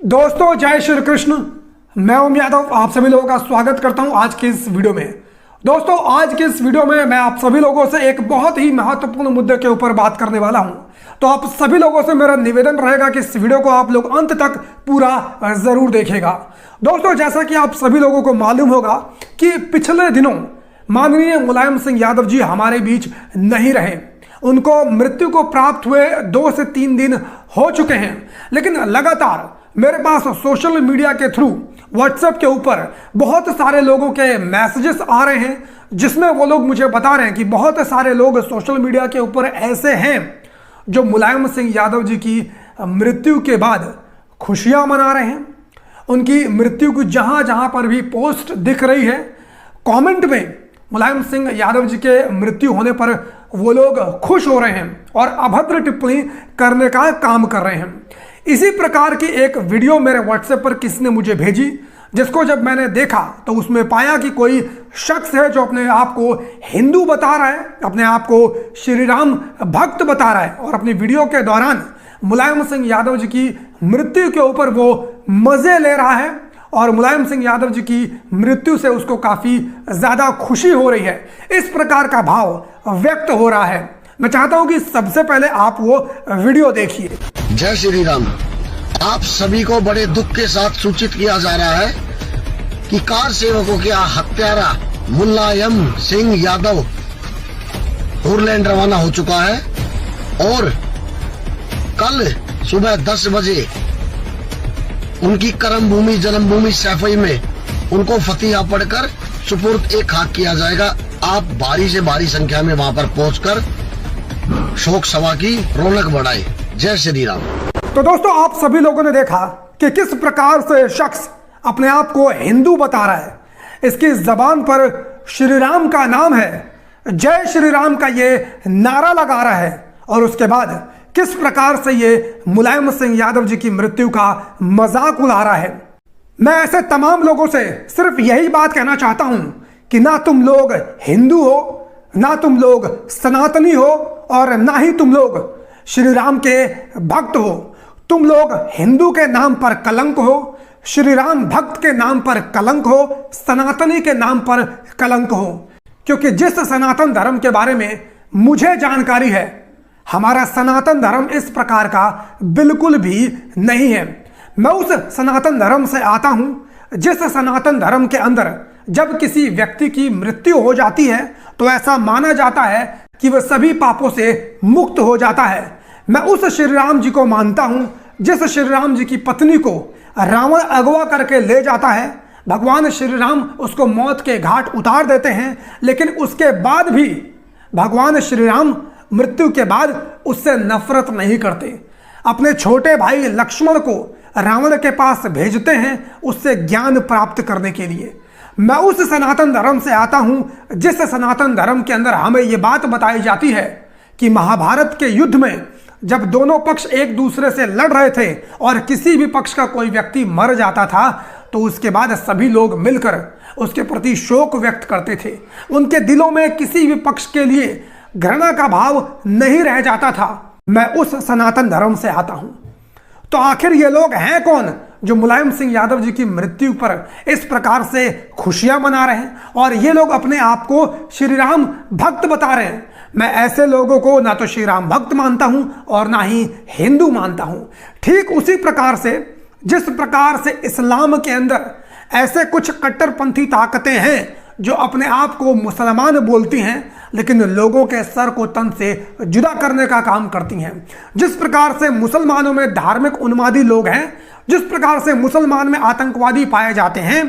दोस्तों जय श्री कृष्ण। मैं ओम यादव आप सभी लोगों का स्वागत करता हूं आज के इस वीडियो में। दोस्तों आज के इस वीडियो में मैं आप सभी लोगों से एक बहुत ही महत्वपूर्ण मुद्दे के ऊपर बात करने वाला हूं। तो आप सभी लोगों से मेरा निवेदन रहेगा कि इस वीडियो को आप लोग अंत तक पूरा जरूर देखिएगा। दोस्तों जैसा कि आप सभी लोगों को मालूम होगा कि पिछले दिनों माननीय मुलायम सिंह यादव जी हमारे बीच नहीं रहे। उनको मृत्यु को प्राप्त हुए 2 से 3 दिन हो चुके हैं, लेकिन लगातार मेरे पास सोशल मीडिया के थ्रू व्हाट्सएप के ऊपर बहुत सारे लोगों के मैसेजेस आ रहे हैं, जिसमें वो लोग मुझे बता रहे हैं कि बहुत सारे लोग सोशल मीडिया के ऊपर ऐसे हैं जो मुलायम सिंह यादव जी की मृत्यु के बाद खुशियां मना रहे हैं। उनकी मृत्यु की जहां जहां पर भी पोस्ट दिख रही है, कमेंट में मुलायम सिंह यादव जी के मृत्यु होने पर वो लोग खुश हो रहे हैं और अभद्र टिप्पणी करने का काम कर रहे हैं। इसी प्रकार की एक वीडियो मेरे व्हाट्सएप पर किसी ने मुझे भेजी, जिसको जब मैंने देखा तो उसमें पाया कि कोई शख्स है जो अपने आप को हिंदू बता रहा है, अपने आप को श्री राम भक्त बता रहा है और अपनी वीडियो के दौरान मुलायम सिंह यादव जी की मृत्यु के ऊपर वो मजे ले रहा है और मुलायम सिंह यादव जी की मृत्यु से उसको काफी ज्यादा खुशी हो रही है। इस प्रकार का भाव व्यक्त हो रहा है। मैं चाहता हूं कि सबसे पहले आप वो वीडियो देखिए। जय श्री राम। आप सभी को बड़े दुख के साथ सूचित किया जा रहा है कि कार सेवकों के हत्यारा मुलायम सिंह यादव पोलैंड रवाना हो चुका है और कल सुबह 10 बजे उनकी कर्म भूमि जन्मभूमि सैफई में उनको फतिहा पढ़कर सुपुर्द ए खाक किया जाएगा। आप भारी से भारी संख्या में वहां पर पहुंचकर शोक सभा की रौनक बढ़ाए। जय श्री राम। तो दोस्तों आप सभी लोगों ने देखा कि किस प्रकार से शख्स अपने आप को हिंदू बता रहा है। इसकी जबान पर श्री राम का नाम है, जय श्री राम का ये नारा लगा रहा है और उसके बाद किस प्रकार से ये मुलायम सिंह यादव जी की मृत्यु का मजाक उड़ा रहा है। मैं ऐसे तमाम लोगों से सिर्फ यही बात कहना चाहता हूं कि ना तुम लोग हिंदू हो, ना तुम लोग सनातनी हो और ना ही तुम लोग श्री राम के भक्त हो। तुम लोग हिंदू के नाम पर कलंक हो, श्री राम भक्त के नाम पर कलंक हो, सनातनी के नाम पर कलंक हो। क्योंकि जिस सनातन धर्म के बारे में मुझे जानकारी है, हमारा सनातन धर्म इस प्रकार का बिल्कुल भी नहीं है। मैं उस सनातन धर्म से आता हूं जिस सनातन धर्म के अंदर जब किसी व्यक्ति की मृत्यु हो जाती है तो ऐसा माना जाता है कि वह सभी पापों से मुक्त हो जाता है। मैं उस श्री राम जी को मानता हूं जिस श्री राम जी की पत्नी को रावण अगवा करके ले जाता है। भगवान श्री राम उसको मौत के घाट उतार देते हैं, लेकिन उसके बाद भी भगवान श्री राम मृत्यु के बाद उससे नफरत नहीं करते। अपने छोटे भाई लक्ष्मण को रावण के पास भेजते हैं उससे ज्ञान प्राप्त करने के लिए। मैं उस सनातन धर्म से आता हूं जिस सनातन धर्म के अंदर हमें यह बात बताई जाती है कि महाभारत के युद्ध में जब दोनों पक्ष एक दूसरे से लड़ रहे थे और किसी भी पक्ष का कोई व्यक्ति मर जाता था तो उसके बाद सभी लोग मिलकर उसके प्रति शोक व्यक्त करते थे। उनके दिलों में किसी भी पक्ष के लिए घृणा का भाव नहीं रह जाता था। मैं उस सनातन धर्म से आता हूं। तो आखिर ये लोग हैं कौन जो मुलायम सिंह यादव जी की मृत्यु पर इस प्रकार से खुशियां मना रहे हैं और ये लोग अपने आप को श्री राम भक्त बता रहे हैं। मैं ऐसे लोगों को ना तो श्री राम भक्त मानता हूं और ना ही हिंदू मानता हूं। ठीक उसी प्रकार से जिस प्रकार से इस्लाम के अंदर ऐसे कुछ कट्टरपंथी ताकतें हैं जो अपने आप को मुसलमान बोलती हैं लेकिन लोगों के सर को तन से जुदा करने का काम करती हैं। जिस प्रकार से मुसलमानों में धार्मिक उन्मादी लोग हैं, जिस प्रकार से मुसलमान में आतंकवादी पाए जाते हैं,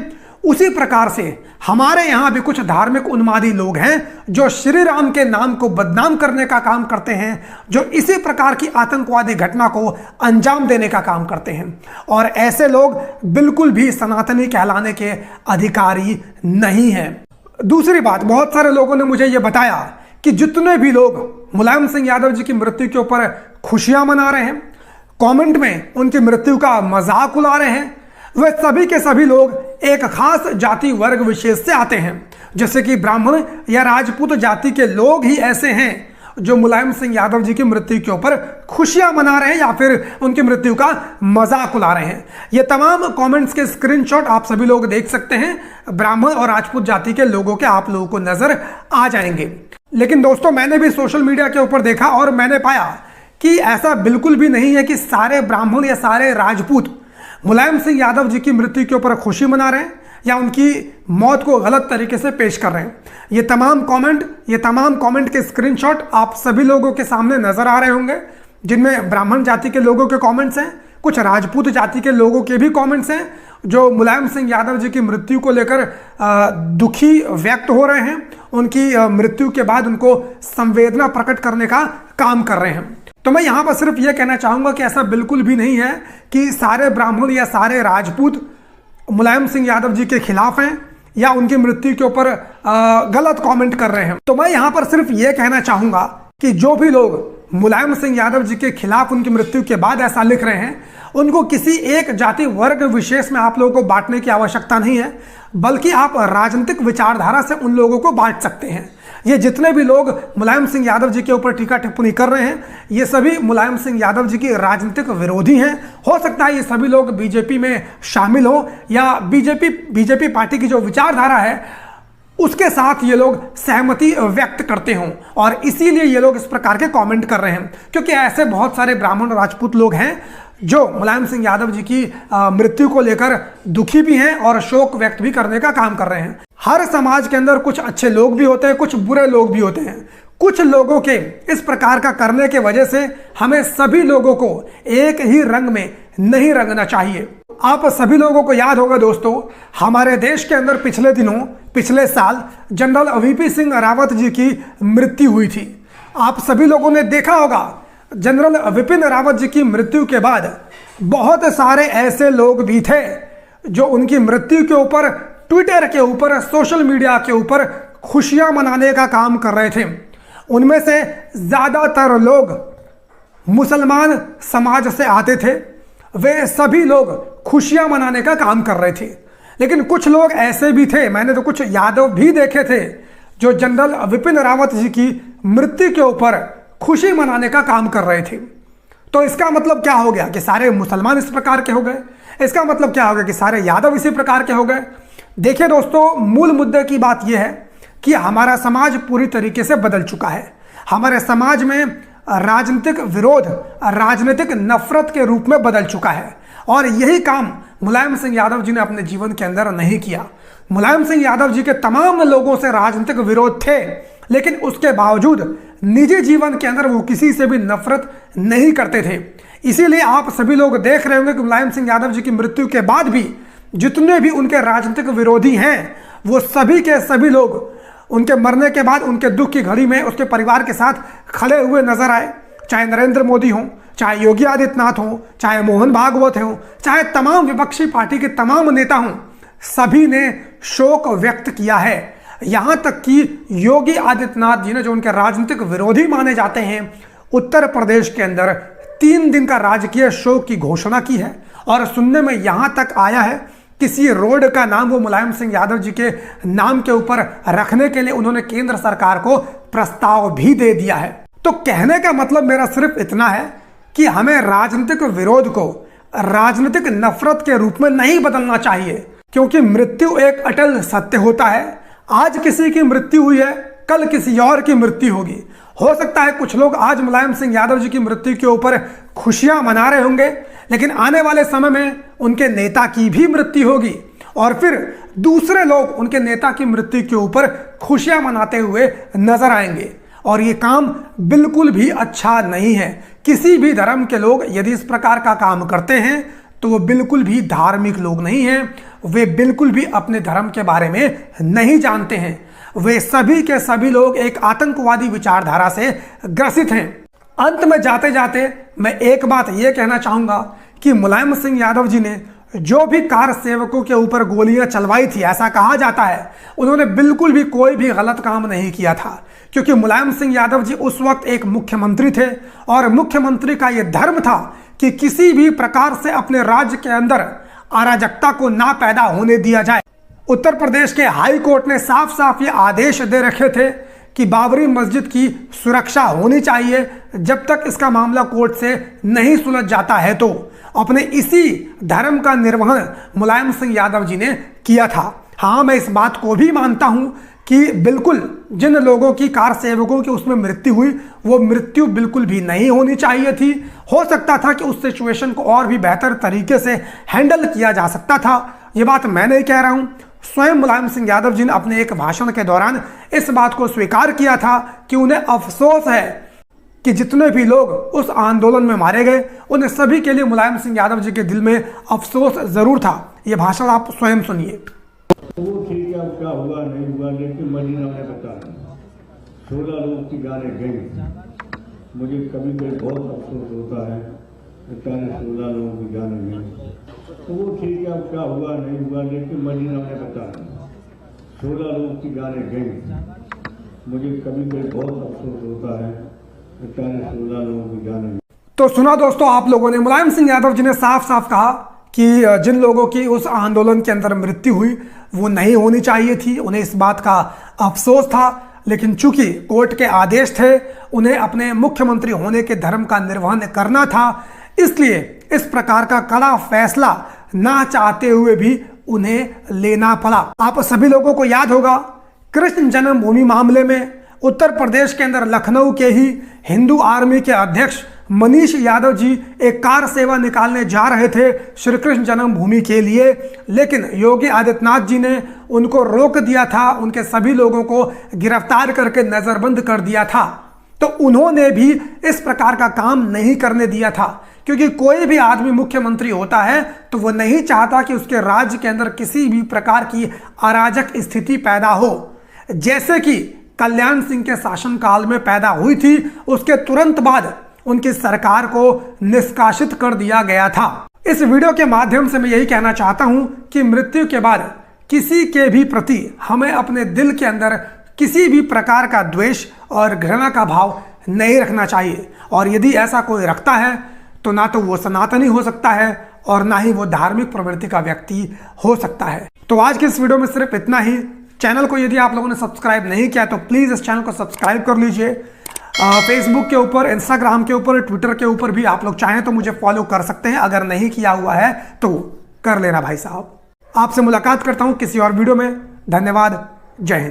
उसी प्रकार से हमारे यहाँ भी कुछ धार्मिक उन्मादी लोग हैं जो श्री राम के नाम को बदनाम करने का काम करते हैं, जो इसी प्रकार की आतंकवादी घटना को अंजाम देने का काम करते हैं। और ऐसे लोग बिल्कुल भी सनातनी कहलाने के अधिकारी नहीं हैं। दूसरी बात, बहुत सारे लोगों ने मुझे यह बताया कि जितने भी लोग मुलायम सिंह यादव जी की मृत्यु के ऊपर खुशियां मना रहे हैं, कमेंट में उनकी मृत्यु का मजाक उड़ा रहे हैं, वे सभी के सभी लोग एक खास जाति वर्ग विशेष से आते हैं। जैसे कि ब्राह्मण या राजपूत जाति के लोग ही ऐसे हैं जो मुलायम सिंह यादव जी की मृत्यु के ऊपर खुशियां मना रहे हैं या फिर उनकी मृत्यु का मजाक उड़ा रहे हैं। ये तमाम कमेंट्स के स्क्रीनशॉट आप सभी लोग देख सकते हैं, ब्राह्मण और राजपूत जाति के लोगों के आप लोगों को नजर आ जाएंगे। लेकिन दोस्तों, मैंने भी सोशल मीडिया के ऊपर देखा और मैंने पाया कि ऐसा बिल्कुल भी नहीं है कि सारे ब्राह्मण या सारे राजपूत मुलायम सिंह यादव जी की मृत्यु के ऊपर खुशी मना रहे हैं या उनकी मौत को गलत तरीके से पेश कर रहे हैं। ये तमाम कमेंट के स्क्रीनशॉट आप सभी लोगों के सामने नजर आ रहे होंगे, जिनमें ब्राह्मण जाति के लोगों के कमेंट्स हैं, कुछ राजपूत जाति के लोगों के भी कमेंट्स हैं जो मुलायम सिंह यादव जी की मृत्यु को लेकर दुखी व्यक्त हो रहे हैं, उनकी मृत्यु के बाद उनको संवेदना प्रकट करने का काम कर रहे हैं। तो मैं यहाँ पर सिर्फ ये कहना चाहूँगा कि ऐसा बिल्कुल भी नहीं है कि सारे ब्राह्मण या सारे राजपूत मुलायम सिंह यादव जी के खिलाफ हैं या उनकी मृत्यु के ऊपर गलत कमेंट कर रहे हैं। तो मैं यहाँ पर सिर्फ ये कहना चाहूँगा कि जो भी लोग मुलायम सिंह यादव जी के खिलाफ उनकी मृत्यु के बाद ऐसा लिख रहे हैं, उनको किसी एक जाति वर्ग विशेष में आप लोगों को बांटने की आवश्यकता नहीं है, बल्कि आप राजनीतिक विचारधारा से उन लोगों को बांट सकते हैं। ये जितने भी लोग मुलायम सिंह यादव जी के ऊपर टीका टिप्पणी कर रहे हैं, ये सभी मुलायम सिंह यादव जी की राजनीतिक विरोधी हैं। हो सकता है ये सभी लोग बीजेपी में शामिल हो या बीजेपी पार्टी की जो विचारधारा है उसके साथ ये लोग सहमति व्यक्त करते हों और इसीलिए ये लोग इस प्रकार के कमेंट कर रहे हैं, क्योंकि ऐसे बहुत सारे ब्राह्मण और राजपूत लोग हैं जो मुलायम सिंह यादव जी की मृत्यु को लेकर दुखी भी हैं और शोक व्यक्त भी करने का काम कर रहे हैं। हर समाज के अंदर कुछ अच्छे लोग भी होते हैं, कुछ बुरे लोग भी होते हैं। कुछ लोगों के इस प्रकार का करने के वजह से हमें सभी लोगों को एक ही रंग में नहीं रंगना चाहिए। आप सभी लोगों को याद होगा दोस्तों, हमारे देश के अंदर पिछले साल जनरल वीपी सिंह रावत जी की मृत्यु हुई थी। आप सभी लोगों ने देखा होगा, जनरल विपिन रावत जी की मृत्यु के बाद बहुत सारे ऐसे लोग भी थे जो उनकी मृत्यु के ऊपर ट्विटर के ऊपर, सोशल मीडिया के ऊपर खुशियां मनाने का काम कर रहे थे। उनमें से ज़्यादातर लोग मुसलमान समाज से आते थे, वे सभी लोग खुशियां मनाने का काम कर रहे थे। लेकिन कुछ लोग ऐसे भी थे, मैंने तो कुछ यादव भी देखे थे, जो जनरल विपिन रावत जी की मृत्यु के ऊपर खुशी मनाने का काम कर रहे थे। तो इसका मतलब क्या हो गया कि सारे मुसलमान इस प्रकार के हो गए? इसका मतलब क्या हो गया कि सारे यादव इसी प्रकार के हो गए? देखिए दोस्तों, मूल मुद्दे की बात यह है कि हमारा समाज पूरी तरीके से बदल चुका है। हमारे समाज में राजनीतिक विरोध राजनीतिक नफरत के रूप में बदल चुका है और यही काम मुलायम सिंह यादव जी ने अपने जीवन के अंदर नहीं किया। मुलायम सिंह यादव जी के तमाम लोगों से राजनीतिक विरोध थे, लेकिन उसके बावजूद निजी जीवन के अंदर वो किसी से भी नफरत नहीं करते थे। इसीलिए आप सभी लोग देख रहे होंगे कि मुलायम सिंह यादव जी की मृत्यु के बाद भी जितने भी उनके राजनीतिक विरोधी हैं, वो सभी के सभी लोग उनके मरने के बाद उनके दुख की घड़ी में उसके परिवार के साथ खड़े हुए नजर आए। चाहे नरेंद्र मोदी हों, चाहे योगी आदित्यनाथ हों, चाहे मोहन भागवत हों, चाहे तमाम विपक्षी पार्टी के तमाम नेता हों, सभी ने शोक व्यक्त किया है। यहाँ तक कि योगी आदित्यनाथ जी ने, जो उनके राजनीतिक विरोधी माने जाते हैं, उत्तर प्रदेश के अंदर 3 दिन का राजकीय शोक की घोषणा की है और सुनने में यहाँ तक आया है किसी रोड का नाम वो मुलायम सिंह यादव जी के नाम के ऊपर रखने के लिए उन्होंने केंद्र सरकार को प्रस्ताव भी दे दिया है। तो कहने का मतलब मेरा सिर्फ इतना है कि हमें राजनीतिक विरोध को राजनीतिक नफरत के रूप में नहीं बदलना चाहिए, क्योंकि मृत्यु एक अटल सत्य होता है। आज किसी की मृत्यु हुई है, कल किसी और की मृत्यु होगी। हो सकता है कुछ लोग आज मुलायम सिंह यादव जी की मृत्यु के ऊपर खुशियां मना रहे होंगे, लेकिन आने वाले समय में उनके नेता की भी मृत्यु होगी और फिर दूसरे लोग उनके नेता की मृत्यु के ऊपर खुशियां मनाते हुए नजर आएंगे और ये काम बिल्कुल भी अच्छा नहीं है। किसी भी धर्म के लोग यदि इस प्रकार का काम करते हैं तो वो बिल्कुल भी धार्मिक लोग नहीं हैं, वे बिल्कुल भी अपने धर्म के बारे में नहीं जानते हैं। वे सभी के सभी लोग एक आतंकवादी विचारधारा से ग्रसित हैं। अंत में जाते जाते मैं एक बात यह कहना चाहूंगा कि मुलायम सिंह यादव जी ने जो भी कार सेवकों के ऊपर गोलियां चलवाई थी, ऐसा कहा जाता है, उन्होंने बिल्कुल भी कोई भी गलत काम नहीं किया था, क्योंकि मुलायम सिंह यादव जी उस वक्त एक मुख्यमंत्री थे और मुख्यमंत्री का यह धर्म था कि किसी भी प्रकार से अपने राज्य के अंदर अराजकता को ना पैदा होने दिया जाए। उत्तर प्रदेश के हाई कोर्ट ने साफ साफ ये आदेश दे रखे थे कि बाबरी मस्जिद की सुरक्षा होनी चाहिए जब तक इसका मामला कोर्ट से नहीं सुलझ जाता है। तो अपने इसी धर्म का निर्वहन मुलायम सिंह यादव जी ने किया था। हाँ, मैं इस बात को भी मानता हूं कि बिल्कुल जिन लोगों की कार सेवकों की उसमें मृत्यु हुई वो मृत्यु बिल्कुल भी नहीं होनी चाहिए थी। हो सकता था कि उस सिचुएशन को और भी बेहतर तरीके से हैंडल किया जा सकता था। ये बात मैं नहीं कह रहा हूं, स्वयं मुलायम सिंह यादव जी ने अपने एक भाषण के दौरान इस बात को स्वीकार किया था कि उन्हें अफसोस है कि जितने भी लोग उस आंदोलन में मारे गए उन्हें सभी के लिए मुलायम सिंह यादव जी के दिल में अफसोस जरूर था। ये भाषण आप स्वयं सुनिए। वो ठीक है, क्या हुआ नहीं हुआ, लेकिन मदीना में बताया 16 लोग की जाने गई। मुझे कभी कभी बहुत अफसोस होता है, बेचारे 16 लोगों की जाने गई। तो वो ठीक है, क्या हुआ नहीं हुआ, लेकिन मदीना में बताया 16 लोग की जाने गई। मुझे कभी कभी बहुत अफसोस होता है, बेचारे 16 लोगों की जाने गई। तो सुना दोस्तों आप लोगों ने, मुलायम सिंह यादव जी ने साफ साफ कहा कि जिन लोगों की उस आंदोलन के अंदर मृत्यु हुई वो नहीं होनी चाहिए थी, उन्हें इस बात का अफसोस था। लेकिन चूंकि कोर्ट के आदेश थे, उन्हें अपने मुख्यमंत्री होने के धर्म का निर्वहन करना था, इसलिए इस प्रकार का कड़ा फैसला ना चाहते हुए भी उन्हें लेना पड़ा। आप सभी लोगों को याद होगा कृष्ण जन्मभूमि मामले में उत्तर प्रदेश के अंदर लखनऊ के ही हिंदू आर्मी के अध्यक्ष मनीष यादव जी एक कार सेवा निकालने जा रहे थे श्री कृष्ण जन्मभूमि के लिए, लेकिन योगी आदित्यनाथ जी ने उनको रोक दिया था, उनके सभी लोगों को गिरफ्तार करके नजरबंद कर दिया था। तो उन्होंने भी इस प्रकार का काम नहीं करने दिया था, क्योंकि कोई भी आदमी मुख्यमंत्री होता है तो वो नहीं चाहता कि उसके राज्य के अंदर किसी भी प्रकार की अराजक स्थिति पैदा हो, जैसे कि कल्याण सिंह के शासनकाल में पैदा हुई थी। उसके तुरंत बाद उनकी सरकार को निष्कासित कर दिया गया था। इस वीडियो के माध्यम से मैं यही कहना चाहता हूं कि मृत्यु के बाद किसी के भी प्रति हमें अपने दिल के अंदर किसी भी प्रकार का द्वेष और घृणा का भाव नहीं रखना चाहिए, और यदि ऐसा कोई रखता है तो ना तो वो सनातनी हो सकता है और ना ही वो धार्मिक प्रवृत्ति का व्यक्ति हो सकता है। तो आज की इस वीडियो में सिर्फ इतना ही। चैनल को यदि आप लोगों ने सब्सक्राइब नहीं किया तो प्लीज़ इस चैनल को सब्सक्राइब कर लीजिए। फेसबुक के ऊपर, इंस्टाग्राम के ऊपर, ट्विटर के ऊपर भी आप लोग चाहें तो मुझे फॉलो कर सकते हैं। अगर नहीं किया हुआ है तो कर लेना भाई साहब। आपसे मुलाकात करता हूं किसी और वीडियो में। धन्यवाद। जय हिंद।